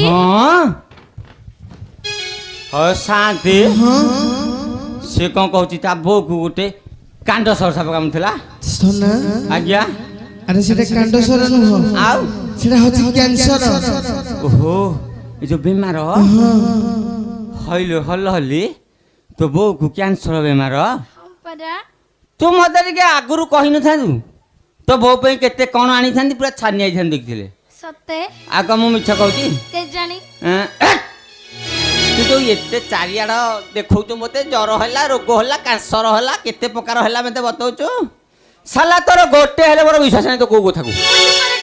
हां हो शांति से कौन कहूची ता बो को गोटे कांड सरसा काम थिला सोना आज्ञा अरे सेटा कांड सर नु आउ सेटा होची कैंसर ओहो ए जो बीमार हइलो हल्ली तो बो को कैंसर बीमार परा तू मदर के आगुरु कहि न थादु तो बो पे केते कोन आनी थांदी पूरा छानी आई थांदी देखथिले सत्ते आग मु मिछ कहूची के जानी तू तो एते चारियाड देखौ तो मते ज्वर होला रोग होला कैंसर होला केते प्रकार होला मते बताउछु साला तोर गोटे हेले मोर विश्वास नै तो को कथा को